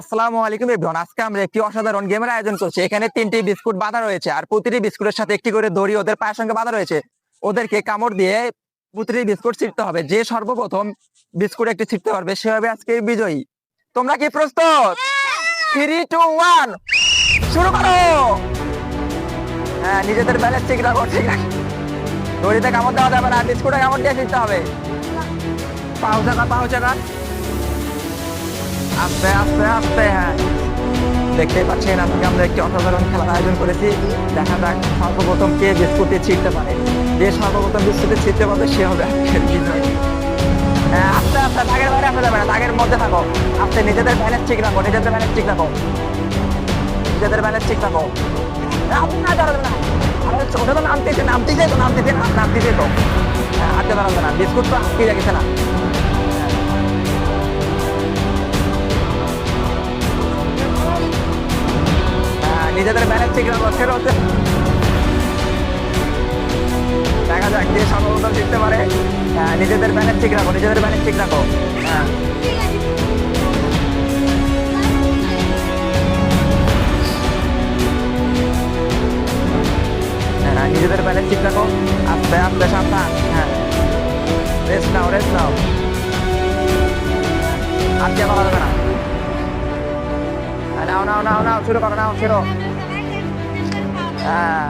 আসসালামু আলাইকুম এভরিওয়ান। আজকে আমরা একটি অসাধারণ গেমের আয়োজন করছি। এখানে 3টি বিস্কুট বাঁধা রয়েছে, আর প্রতিটি বিস্কুটের সাথে একটি করে দড়ি ওদের পায়ের সঙ্গে বাঁধা রয়েছে। ওদেরকে কামড় দিয়ে প্রতিটি বিস্কুট ছিঁড়তে হবে। যে সর্বপ্রথম বিস্কুট একটি ছিঁড়তে পারবে সে হবে আজকের বিজয়ী। তোমরা কি প্রস্তুত? 3, 2, 1 শুরু করো। হ্যাঁ, নিজেদের ব্যালেন্স ঠিক রাখো, ঠিক আছে। দড়িতে কামড় দেওয়া যাবে না, বিস্কুটে কামড় দিয়ে ছিঁড়তে হবে। পাও চাকা, পাও চাকা, আস্তে আস্তে আস্তে। হ্যাঁ, দেখতেই পাচ্ছেন আজকে আমরা একটি অসাধারণ খেলার আয়োজন করেছি। দেখা যাক সর্বপ্রথম কে বিস্কুটে ছিঁড়তে পারে। যে সর্বপ্রথম বিস্কুটে ছিঁড়তে পারবে সে হবে আজকের বিজয়ী। হ্যাঁ, আস্তে আস্তে, দাগের বাইরে আসা যাবে না, দাগের মধ্যে থাকো। আস্তে, নিজেদের ব্যালেন্স ঠিক রাখো, নিজেদের ব্যালেন্স ঠিক রাখো, নিজেদের ব্যালেন্স ঠিক রাখো। না দাঁড়াবে না, আরে ওটা তো নামতেছে, নামতেছে তো, নামতেছে না, নামতেছে তো। হ্যাঁ, হাতে দাঁড়াবে না, বিস্কুট তো আটকে গেছে না। নিজেদের ব্যালেন্স ঠিক রাখো, সেটা হচ্ছে দেখা যাক যে সর্বপ্রথম জিততে পারে। নিজেদের ব্যালেন্স ঠিক রাখো, নিজেদের ব্যালেন্স ঠিক রাখো। হ্যাঁ, নিজেদের ব্যালেন্স ঠিক রাখো। আস্তে আস্তে, সাবধান। হ্যাঁ, রেস্ট নাও, রেস্ট নাও। আর কে পারা যাবে না। নাও নাও নাও নাও, শুরু করো, নাও শুরু। হ্যাঁ,